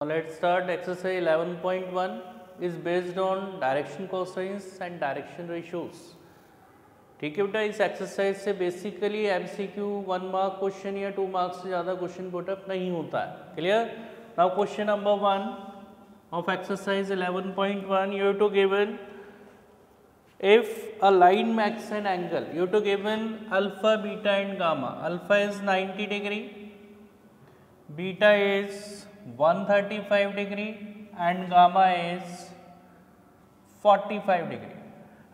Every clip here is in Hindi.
Now let's start. Exercise 11.1 is based on direction cosines and direction ratios. ठीक है बेटा, इस एक्सरसाइज से बेसिकली एमसीक्यू 1 मार्क क्वेश्चन या 2 मार्क्स से ज़्यादा क्वेश्चन पुटअप नहीं होता है. Clear? Now question number 1 of exercise 11.1, you have to given if a line makes an angle, you have to given alpha, beta and gamma. Alpha is 90 degree, beta is 135 degree and gamma is 45 degree,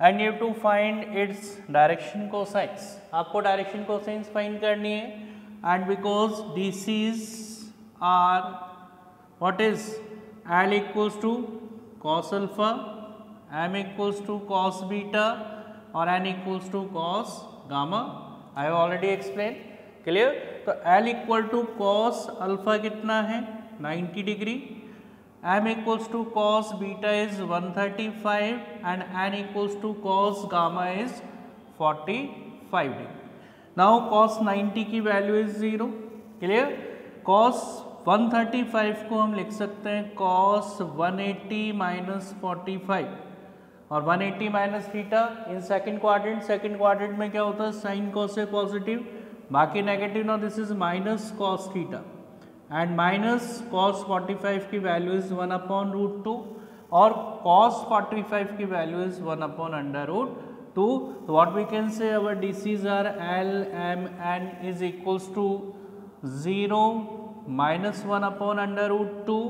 and you have to find its direction cosines. आपको direction cosines find करनी है, and because DCs are what is L equals to cos alpha, M equals to cos beta और N equals to cos gamma. I have already explained. Clear? तो L equal to cos alpha कितना है 90 degree, M equals to cos beta is 135 and N equals to cos gamma is 45 degree. Now cos 90 की वैल्यू इज 0. क्लियर? cos 135 को हम लिख सकते हैं cos 180 माइनस 45 और 180 minus theta in second quadrant में क्या होता है साइन कॉस से पॉजिटिव, बाकी negative. Now this is minus cos theta and minus cos 45 की वैल्यू इज 1/√2 और कॉस 45 की value is 1/√2. What we can say our DCs are L, M, N is equals to 0, minus 1/√2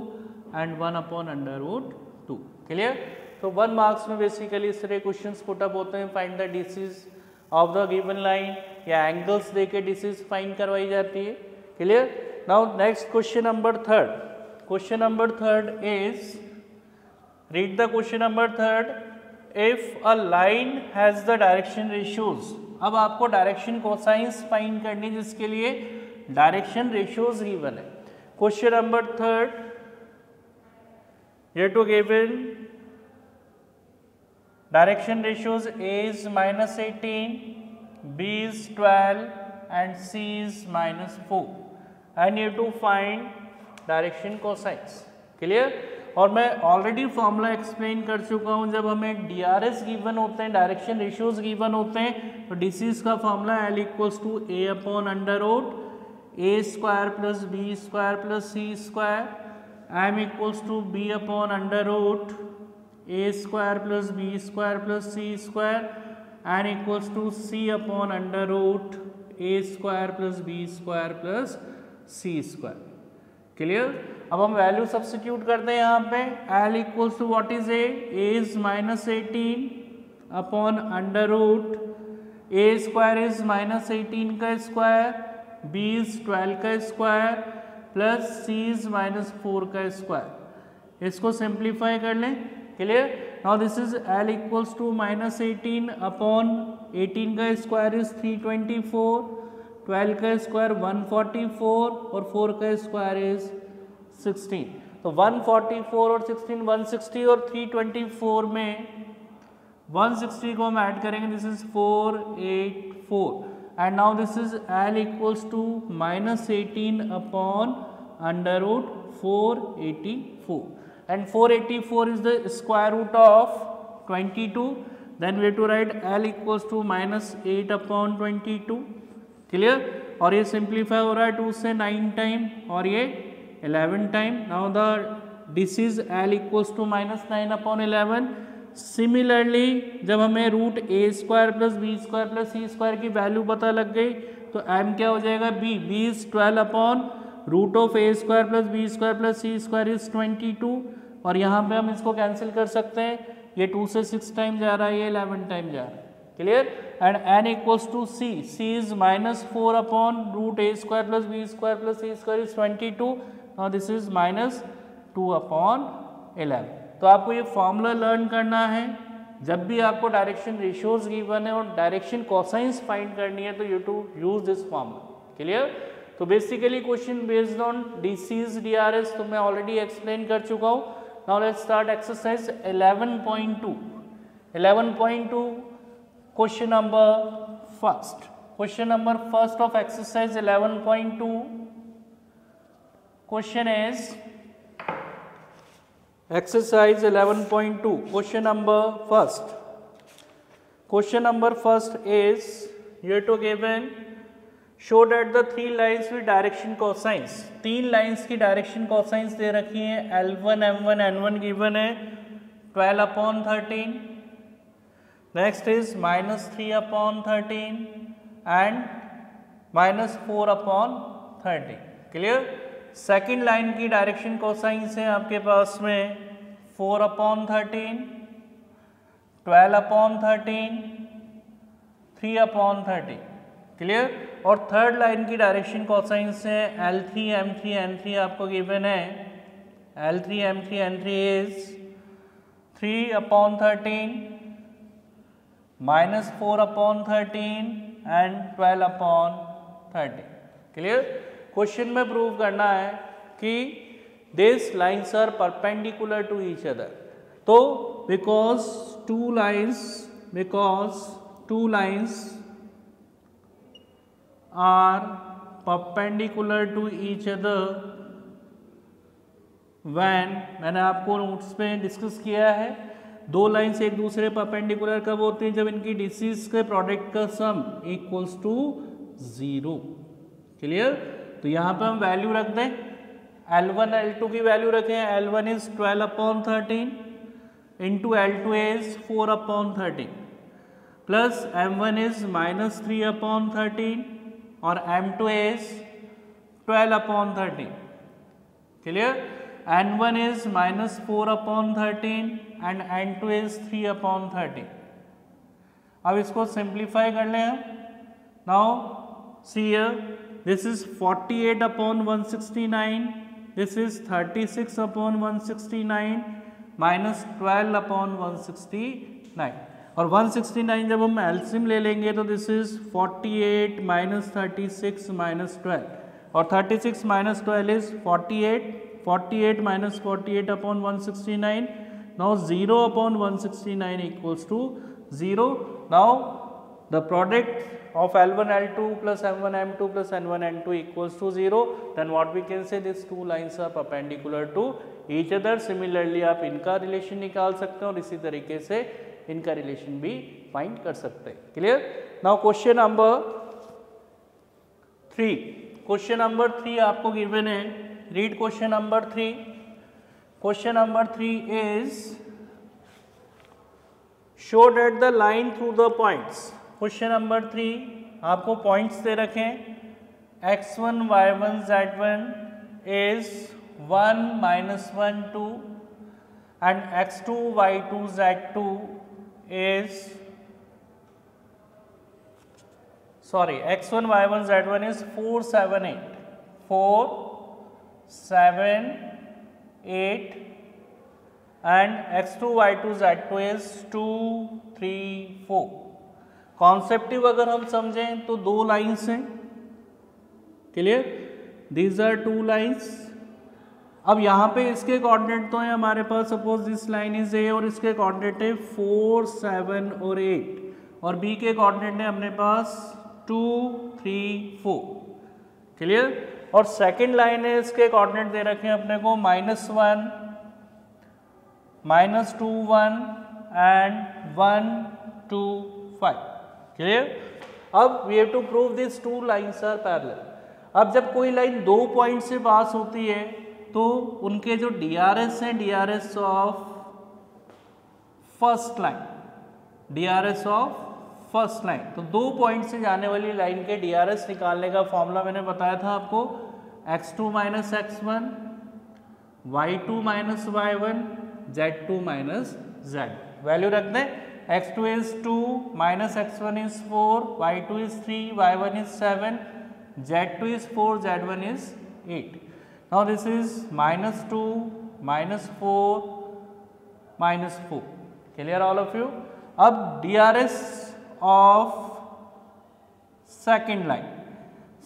and 1/√2. Clear? तो 1 मार्क्स में बेसिकली इस तरह क्वेश्चंस पुटअप होते हैं. Find the DCs of the given line या एंगल्स देके डीसीज फाइंड करवाई जाती है. Clear? Now next question number third. Question number third is, read the question number third. If a line has the direction ratios. अब आपको डायरेक्शन कोसाइंस फाइंड करनी जिसके लिए डायरेक्शन रेशियोज गिवन है. क्वेश्चन नंबर थर्ड, ये two given direction ratios A is minus 18, B is 12 and C is minus 4 and you have to find direction cosines. Clear? और मैं ऑलरेडी फॉर्मूला एक्सप्लेन कर चुका हूँ. जब हमें DRS गिवन होते हैं, डायरेक्शन रेशियोज गिवन होते हैं, तो DCs का formula L equals to A/√A square plus B square plus C square, M equals to B/√A square plus B square plus C square, N equals to C/√A square plus B square plus C square. Clear? अब हम वैल्यू सब्स्टिट्यूट करते हैं यहाँ पे. L equals to what is A is minus 18 upon √A square is minus 18 का स्क्वायर, B इज 12 का square plus C is minus 4 का स्क्वायर. इसको सिंप्लीफाई कर लें. Clear? Now this is L equals to minus 18 upon 18 का स्क्वायर इज 324, 12 का स्क्वायर 144 और 4 का स्क्वायर इज 16. तो 144 और 16 160 और 324 में 160 को हम ऐड करेंगे. This is 484 and now this is L equals to minus 18 upon √484. And 484 is the square root of 22. Then we have to write L equals to minus 8/22. Clear? और ये सिंप्लीफाई हो रहा है 2 से 9 टाइम और ये 11 time. Now the this is L equals to minus 9/11. Similarly जब हमें √A square plus B square plus C square की वैल्यू पता लग गई तो M क्या हो जाएगा B is 12/√A square plus B square plus C square is 22 और यहाँ पे हम इसको कैंसिल कर सकते हैं. ये 2 से 6 टाइम जा रहा है, ये 11 टाइम जा रहा है. Clear? And N equals to C is minus 4/√A square plus B square plus C square is 22. Now this is minus 2/11. तो आपको ये फॉर्मूला लर्न करना है. जब भी आपको डायरेक्शन रेशियोज गिवन है और डायरेक्शन कोसाइंस फाइंड करनी है तो you to use this formula. Clear? तो basically question based on DCs DRS तो मैं ऑलरेडी एक्सप्लेन कर चुका हूँ. Now let's start exercise 11.2. 11.2 question number first. Question number first of exercise 11.2. Question is, Exercise 11.2. Question number first. Question number first is here to given. Show that the three lines with direction cosines. तीन लाइन्स की डायरेक्शन कॉसाइंस दे रखी है. L1, M1, N1 गिवन है 12/13. Next is -3/13 and -4/13. Clear. Second line की डायरेक्शन कोसाइंस है आपके पास में 4/13, 12/13, 3/13. क्लियर. और थर्ड लाइन की डायरेक्शन कोसाइंस है L3, M3, N3 आपको गिवन है. L3, M3, N3 is 3/13, -4/13 and 12/13. Clear. Question में प्रूव करना है कि this lines are perpendicular to each other. तो because two lines are perpendicular to each other when, मैंने आपको नोट्स में डिस्कस किया है, दो लाइन्स एक दूसरे परपेंडिकुलर कब होती हैं? जब इनकी डिसीज के प्रोडक्ट का सम इक्वल्स टू 0. क्लियर. तो यहाँ पे हम वैल्यू रख दें. L1, L2 की वैल्यू रखें. L1 is 12/13 into L2 is 4/13 plus M1 is -3/13 और M2 is 12/13. Clear. N1 is -4/13 and N2 is 3/13. अब इसको सिंप्लीफाई कर लें हम. Now see here, this is 48/169, this is 36/169 minus 12/169. और 169 जब हम एलसीएम ले लेंगे तो दिस इज 48 minus 36 minus 12 और 36 minus 12 is 48. 48 minus 48/169. Now 0/169 equals to 0. Now the product of L1, L2 plus M1, M2 plus N1, N2 equals to 0. Then what we can say, these two lines are perpendicular to each other. Similarly आप इनका रिलेशन निकाल सकते हैं और इसी तरीके से इनका रिलेशन भी फाइंड कर सकते हैं. Clear. Now question number 3. Question number 3 आपको गिवन है. Read question number 3. Question number 3 is show that the line through the points. Question number 3 आपको पॉइंट्स दे रखें. x1, y1, z1 is 1, -1, 2 and x2, y2, z2 is x1, y1, z1 is 4, 7, 8. 4, 7, 8 and x2, y2, z2 is 2, 3, 4. Conceptive अगर हम समझें तो दो लाइन्स हैं. Clear. These are two lines. अब यहाँ पे इसके कोऑर्डिनेट तो हैं हमारे पास. Suppose this line is A और इसके कोऑर्डिनेट है 4, 7 और 8 और बी के कोऑर्डिनेट है अपने पास 2, 3, 4. क्लियर. और सेकंड लाइन है इसके कोऑर्डिनेट दे रखे हैं अपने को -1, -2, 1 एंड 1, 2, 5. क्लियर. अब we have to prove this two lines are parallel. अब जब कोई लाइन दो पॉइंट से पास होती है तो उनके जो DRS हैं, DRS of first line, DRS of first line, तो दो पॉइंट से जाने वाली लाइन के DRS निकालने का फॉर्मूला मैंने बताया था आपको. x2 minus x1, y2 minus y1, z2 minus z. Value रख दें. x2 is 2, minus x1 is 4, y2 is 3, y1 is 7, z2 is 4, z1 is 8. Now this is -2, -4, -4. Clear all of you? अब DRS of second line,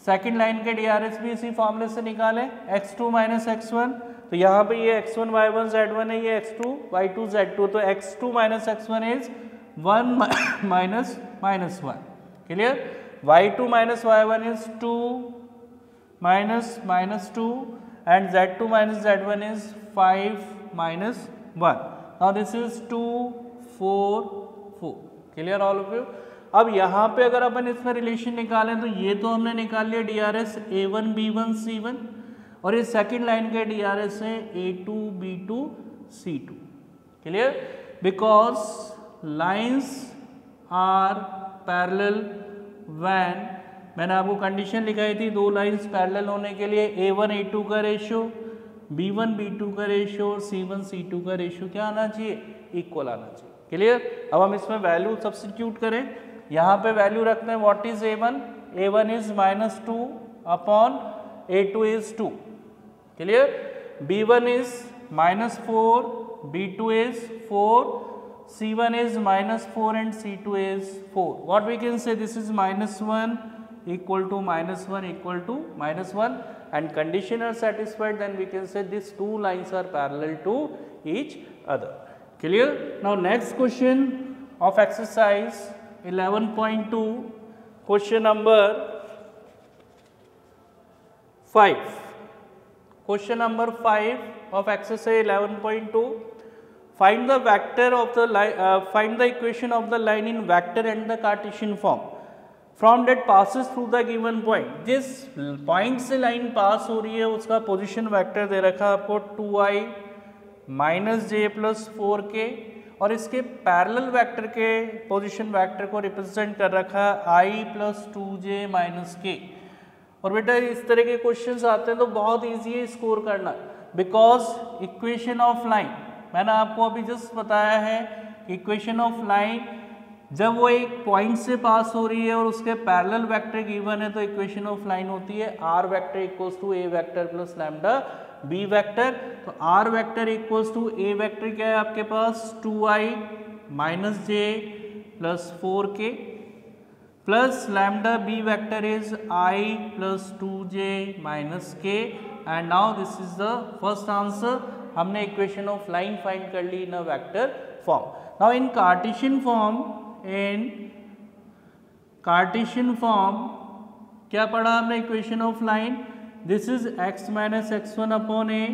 second line के DRS भी इसी फॉर्मूले से निकालें. x2 minus x1, तो यहाँ पे ये x1 y1 z1 है, ये x2 y2 z2, तो x2 minus x1 is 1 minus -1. Clear. y2 minus y1 is 2 minus -2 and z2 minus z1 is 5 minus 1. Now this is 2, 4, 4. Clear all of you? अब यहाँ पे अगर अपन इसमें रिलेशन निकालें तो ये तो हमने निकाल लिया DRS A1 B1 C1 और ये सेकंड लाइन के DRS है A2 B2 C2. Clear? Because lines are parallel when, मैंने आपको कंडीशन लिखाई थी दो लाइन्स पैरेलल होने के लिए A1 A2 का रेशियो, B1 B2 का रेशियो और C1 C2 का रेशियो क्या आना चाहिए? इक्वल आना चाहिए. क्लियर? अब हम इसमें वैल्यू सब्स्टिट्यूट करें. यहाँ पे वैल्यू रखते हैं what is A1? A1 is -2 upon A2 is 2. Clear? B1 is -4, B2 is 4, C1 is -4 and C2 is 4. What we can say, this is -1 equal to -1 equal to -1 and condition are satisfied, then we can say these two lines are parallel to each other. Clear? Now next question of exercise 11.2, question number 5. Question number 5 of exercise 11.2. Find the vector of the line. Find the equation of the line in vector and the Cartesian form from that passes through the given point. जिस पॉइंट से लाइन पास हो रही है उसका पोजीशन वेक्टर दे रखा है आपको 2i minus J plus 4k और इसके पैरेलल वेक्टर के पोजीशन वेक्टर को रिप्रेजेंट कर रखा है i plus 2j minus k. और बेटा इस तरह के क्वेश्चंस आते हैं तो बहुत इजी है स्कोर करना, बिकॉज इक्वेशन ऑफ लाइन मैंने आपको अभी जस्ट बताया है. इक्वेशन ऑफ लाइन जब वो एक पॉइंट से पास हो रही है और उसके पैरेलल वेक्टर गिवन है तो इक्वेशन ऑफ लाइन होती है R vector equals to A vector plus lambda B vector. तो R vector equals to A vector क्या है आपके पास 2i minus J plus 4k plus lambda B vector is i plus 2j minus k. And now this is the first answer. हमने इक्वेशन ऑफ लाइन फाइंड कर ली in a vector form. Now in Cartesian form क्या पढ़ा हमने equation of line? This is x minus x1 upon a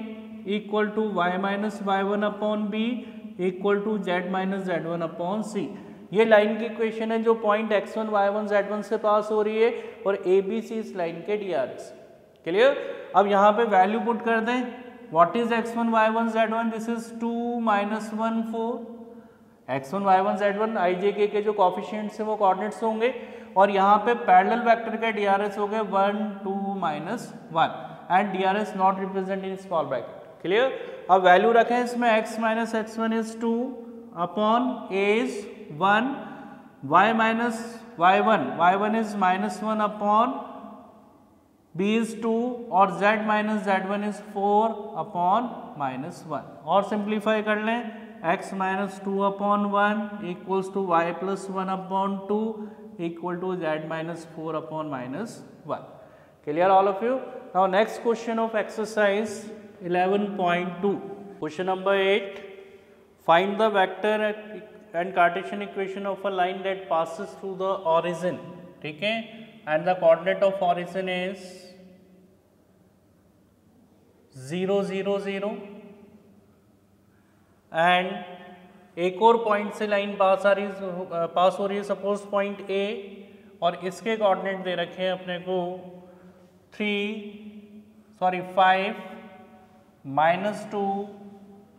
equal to y minus y1 upon b equal to z minus z1 upon c. ये लाइन की इक्वेशन है जो पॉइंट x1 y1 z1 से पास हो रही है और a b c इस लाइन के DRS. क्लियर? अब यहाँ पे वैल्यू पुट कर दें. What is x1 y1 z1? This is 2 minus 1 4. x1 y1 z1 i j k के जो कोफिशिएंट्स हैं वो कोऑर्डिनेट्स होंगे और यहाँ पे पैरेलल वेक्टर का DRS हो गए 1 2 minus 1 and DRS not represent in small bracket. Clear? अब वैल्यू रखें इसमें x minus x1 is 2 upon a is 1, y minus y1 is -1 upon b is 2 और z minus z1 is 4 upon -1. और सिंप्लीफाई कर लें x minus 2 upon 1 equals to y plus 1 upon 2 equal to z minus 4 upon -1. Clear all of you? Now next question of exercise 11.2. Question number 8. Find the vector and Cartesian equation of a line that passes through the origin. ठीक है? And the coordinate of origin is 0 0 0 and एक और पॉइंट से लाइन पास हो रही है सपोज पॉइंट A और इसके कोऑर्डिनेट दे रखे हैं अपने को 5 -2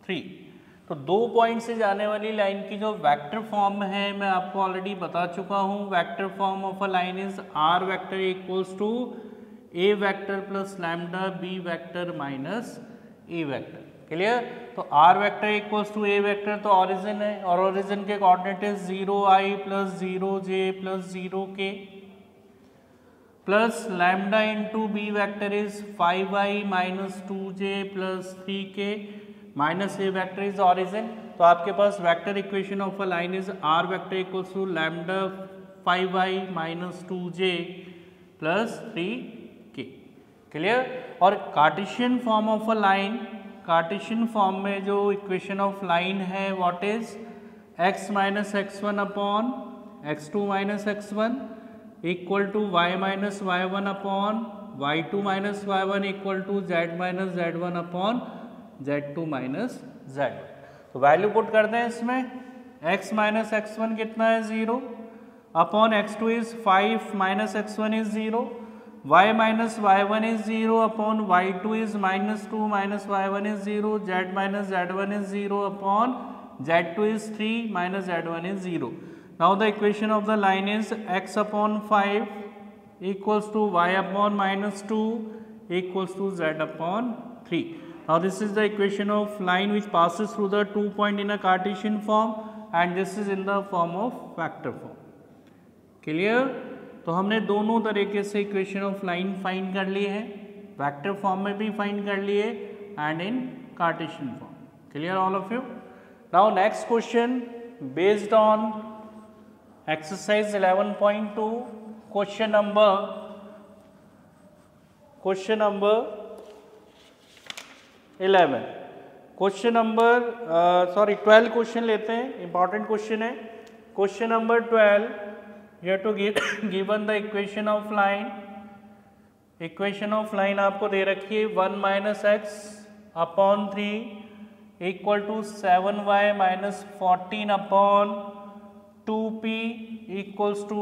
3. तो दो पॉइंट से जाने वाली लाइन की जो वेक्टर फॉर्म है मैं आपको ऑलरेडी बता चुका हूँ. Vector form of a line is R vector equals to A vector plus lambda B vector minus A vector. Clear? तो R vector equals to A vector तो ऑरिजिन है और ऑरिजिन के coordinate is 0i plus 0j plus 0k plus lambda into B vector is 5i minus 2j plus 3k minus A vector is origin. तो आपके पास vector equation of a line is R vector equals to lambda 5i minus 2j plus 3k. Clear? और Cartesian form of a line, Cartesian form में जो इक्वेशन ऑफ लाइन है what is x minus x1 upon x2 minus x1 equal to y minus y1 upon y2 minus y1 equal to z minus z1 upon z2 minus z1. तो वैल्यू पुट करते हैं इसमें, x माइनस x1 कितना है 0 upon x2 is 5 minus x1 is 0, y minus y1 is 0 upon y2 is minus 2 minus y1 is 0, z minus z1 is 0 upon z2 is 3 minus z1 is 0. Now the equation of the line is x upon 5 equals to y upon minus 2 equals to z upon 3. Now this is the equation of line which passes through the 2 point in a Cartesian form and this is in the form of vector form. Clear? तो हमने दोनों तरीके से इक्वेशन ऑफ लाइन फाइंड कर ली है, वेक्टर फॉर्म में भी फाइंड कर लिए and in Cartesian form. Clear all of you? Now next question based on exercise 11.2 question number 11 12 question लेते हैं, इंपॉर्टेंट क्वेश्चन है. Question number 12 you have to give given the equation of line. Equation of line आपको दे रखी है 1 minus x upon 3 equal to 7y minus 14 upon 2p equals to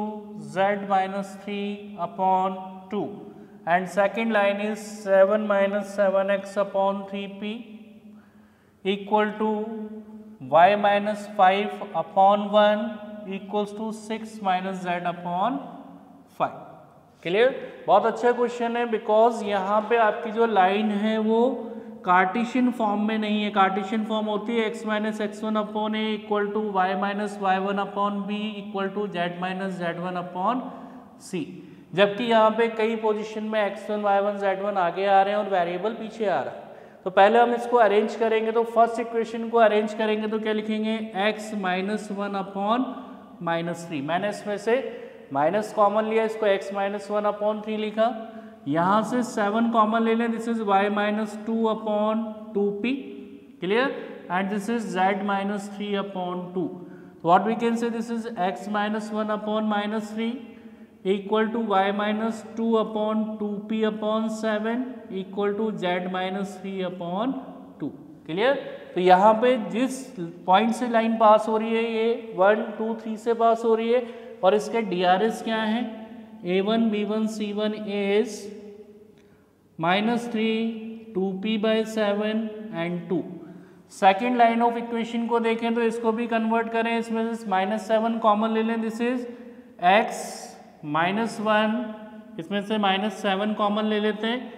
z minus 3 upon 2 and second line is 7 minus 7x upon 3p equal to y minus 5 upon 1 equals to 6 minus z upon 5. Clear? बहुत अच्छा क्वेश्चन है बिकॉज यहाँ पे आपकी जो लाइन है वो कार्टेशियन फॉर्म में नहीं है. कार्टेशियन फॉर्म होती है x minus x1 upon A equal to Y minus y1 upon B equal to z minus z1 upon C, जबकि यहाँ पे कई पोजीशन में x1 y1 z1 आगे आ रहे हैं और वेरिएबल पीछे आ रहा है. तो पहले हम इसको अरेंज करेंगे. तो फर्स्ट इक्वेशन को अरेंज करेंगे तो क्या लिखेंगे, x माइनस 1 अपॉन माइनस 3. मैंने इसमें से माइनस कॉमन लिया, इसको x माइनस 1 अपॉन 3 लिखा. यहाँ से 7 कॉमन ले लें, this is y minus 2 upon 2p. Clear? And this is z minus 3 upon 2. What we can say, this is x minus 1 upon minus 3 equal to y minus 2 upon 2p upon 7 equal to z minus 3 upon 2. Clear? तो यहाँ पे जिस पॉइंट से लाइन पास हो रही है ये 1 2 3 से पास हो रही है और इसके DRS क्या है, a1 b1 c1 is minus 3 2p by 7 and 2. Second line of equation को देखें तो इसको भी कन्वर्ट करें, इसमें से माइनस 7 कॉमन ले लें, दिस इज x माइनस 1, इसमें से माइनस 7 कॉमन ले लेते हैं,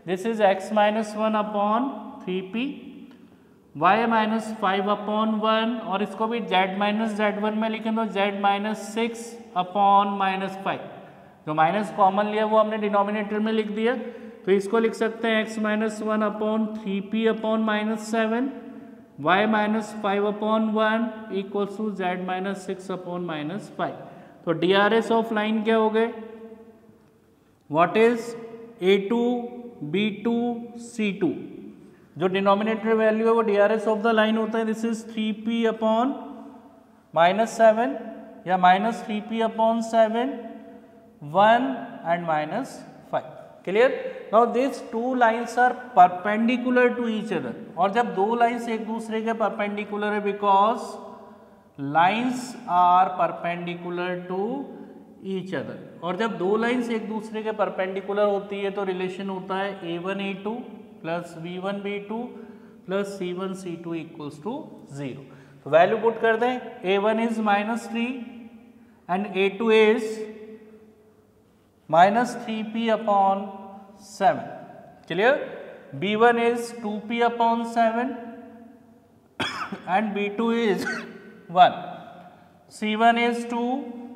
this is x minus 1 upon 3p, y minus 5 upon 1 और इसको भी z माइनस z1 में लिखें तो z माइनस 6 अपॉन माइनस 5. जो माइनस कॉमन लिया वो हमने डिनोमिनेटर में लिख दिया, तो इसको लिख सकते हैं x minus 1 upon 3p upon minus 7, y minus 5 upon 1 equals to z minus 6 upon minus 5. तो DRS ऑफ लाइन क्या हो गए, what is a2 b2 c2. जो डिनोमिनेटर वैल्यू है वो DRS ऑफ द लाइन होता है, this is 3p upon minus 7 या minus 3p upon 7 1 and minus 5. Clear? Now this two lines are perpendicular to each other. और जब दो लाइन्स एक दूसरे के परपेंडिकुलर है, because lines are perpendicular to each other, और जब दो लाइन्स एक दूसरे के परपेंडिकुलर होती है तो रिलेशन होता है a1 a2 plus b1 b2 plus c1 c2 equals to 0. तो वैल्यू पुट कर दें, a1 is minus 3 and a2 is minus 3p upon 7. Clear? b1 is 2p upon 7 and b2 is 1, c1 is 2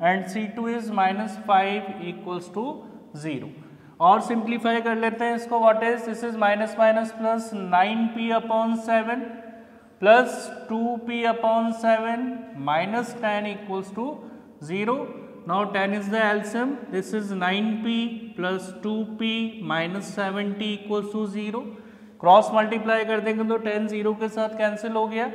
and c2 is minus 5 equals to 0. और सिंप्लीफाई कर लेते हैं इसको, what is, this is minus minus plus 9p upon 7 plus 2p upon 7 minus 10 equals to 0. Now 10 is the LCM, this is 9p plus 2p minus 7t equals to 0. Cross multiply कर देंगे तो 10 0 के साथ कैंसिल हो गया.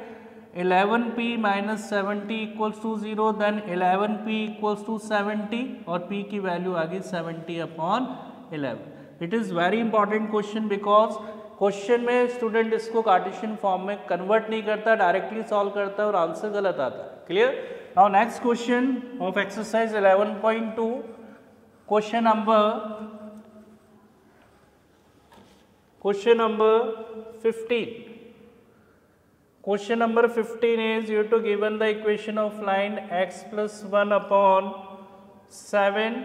11p minus 7t equals to 0, then 11p equals to 70 और p की वैल्यू आ गई 70 upon 11. It is very important question because question में स्टूडेंट इसको कार्टेशियन फॉर्म में कन्वर्ट नहीं करता, डायरेक्टली सॉल्व करता है और आंसर गलत आता है। Clear? Now next question of exercise 11.2, question number 15. Question number 15 is you to given the equation of line x plus 1 upon 7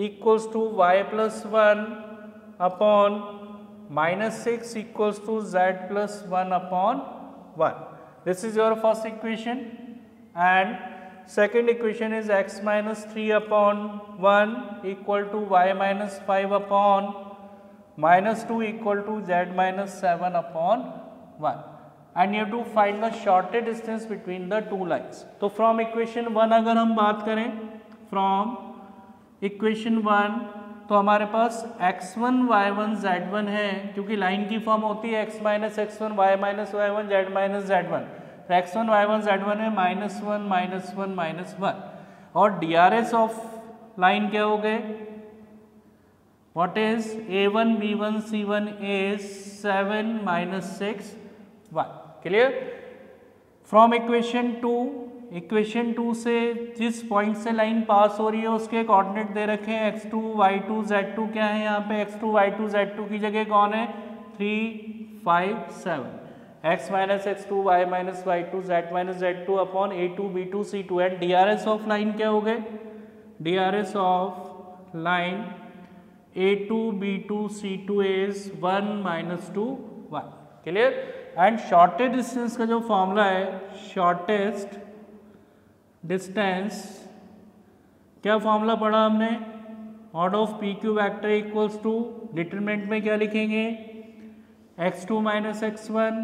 equals to y plus 1 upon minus 6 equals to z plus 1 upon 1. This is your first equation, and second equation is x minus 3 upon 1 equal to y minus 5 upon minus 2 equal to z minus 7 upon 1. And you have to find the shortest distance between the two lines. तो from equation 1 अगर हम बात करें, from equation 1 तो हमारे पास x1 y1 z1 है, क्योंकि लाइन की फॉर्म होती है x minus x1 y minus y1 z minus z1, तो x1 y1 z1 है माइनस 1 माइनस 1 माइनस 1, और DRS ऑफ लाइन क्या हो गए, what is a1 b1 c1 is 7 minus 6 1. Clear? From equation 2 से जिस पॉइंट से लाइन पास हो रही है उसके कोऑर्डिनेट दे रखे हैं x2 y2 z2, क्या है यहाँ पे x2 y2 z2 की जगह कौन है, 3 5 7, x minus x2 y minus y2 z minus z2 upon a2 b2 c2, and DRS of line क्या हो गए, DRS of line a2 b2 c2 is 1 minus 2 1. Clear? And shortest distance का जो फॉर्मूला है, शॉर्टेस्ट डिस्टेंस, क्या फॉर्मूला पढ़ा हमने, odd of P Q vector equals to, determinant में क्या लिखेंगे, x2 minus x1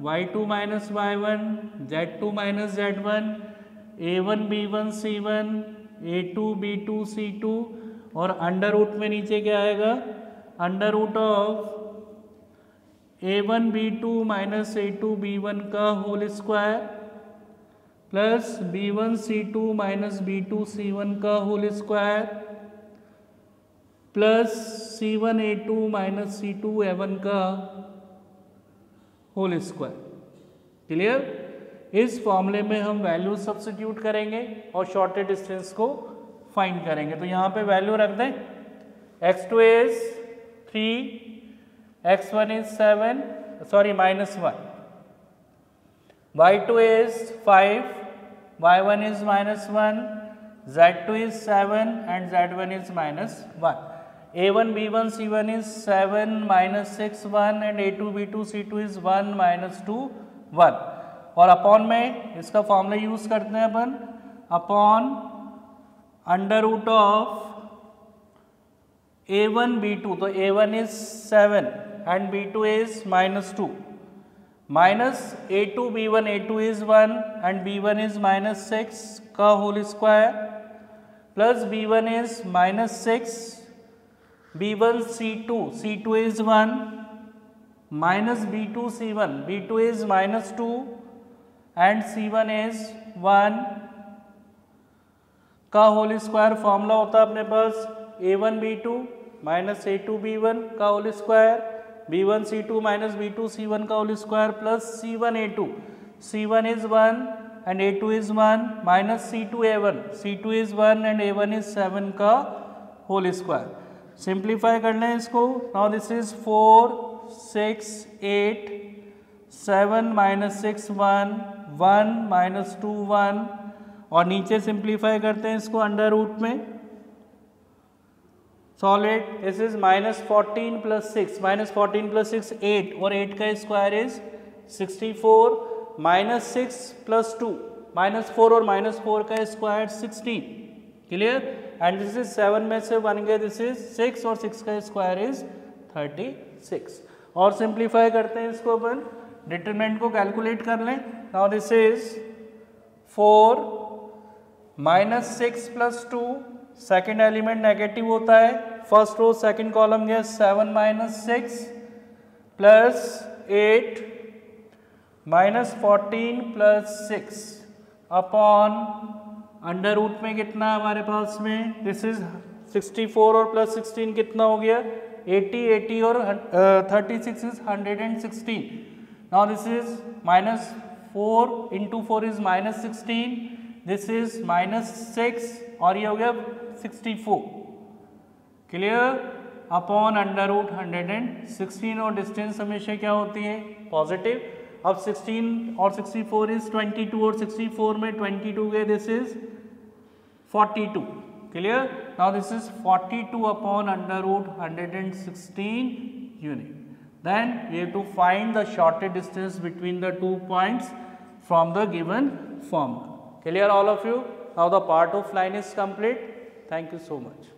y2 minus y1 z2 minus z1 a1 b1 c1 a2 b2 c2, और अंडर रूट में नीचे क्या आएगा, under root of a1 b2 minus a2 b1 का whole square plus b1 c2 minus b2 c1 का whole square plus c1 a2 minus c2 a1 का होल स्क्वायर. क्लियर? इस फॉर्मूले में हम वैल्यू सब्स्टिट्यूट करेंगे और शॉर्टेस्ट डिस्टेंस को फाइंड करेंगे. तो यहाँ पे वैल्यू रख दें, x2 is 3, x1 is 7, sorry minus 1, y2 is 5, y1 is minus 1, z2 is 7 and z1 is minus 1. a1 b1 c1 is 7 minus 6 1 and a2 b2 c2 is 1 minus 2 1. और अपॉन में इसका फॉर्मूला यूज करते हैं अपन, upon under root of a1 b2, तो a1 is 7 and b2 is minus 2, minus a2 b1, a2 is 1 and b1 is minus 6 का whole square plus b1 is minus 6, b1 c2, c2 is 1 minus b2 c1, b2 is minus 2 and c1 is 1 का होल स्क्वायर. फॉर्मूला होता है अपने पास a1 b2 minus a2 b1 का whole square, b1 c2 minus b2 c1 का whole square plus c1 a2, c1 is 1 and a2 is 1 minus c2 a1, c2 is 1 and a1 is 7 का होल स्क्वायर. सिंप्लीफाई कर लें इसको. Now this is 4 6 8 7 minus 6 1 1 minus 2 1, और नीचे सिंप्लीफाई करते हैं इसको अंडर रूट में. Solid, this is minus 14 plus 6, minus 14 plus 6 8, और 8 का square is 64, minus 6 plus 2 minus 4, और माइनस 4 का square 16. Clear? And this is 7 में से 1 गया, दिस इज 6 और 6 का स्क्वायर इज 36. और सिंप्लीफाई करते हैं इसको अपन, डिटरमिनेंट को कैलकुलेट कर लें. Now this is 4 minus 6 plus 2, second element negative होता है, फर्स्ट रो सेकेंड कॉलम गया 7 minus 6 plus 8 minus 14 plus 6 upon under root में कितना हमारे पास में, दिस इज 64 और प्लस 16 कितना हो गया 80, 80 और 36 is 116. Now this is minus 4 into 4 is minus 16. This is minus 6 और ये हो गया 64. क्लियर? अपॉन अंडर रूट 116 और डिस्टेंस हमेशा क्या होती है? पॉजिटिव. अब 16 और 64 इज 22 और 64 में 22 गए, this is 42. Clear? Now this is 42 upon under root 116 unit. Then we have to find the shortest distance between the 2 points from the given formula. Clear all of you? Now the part of line is complete. Thank you so much.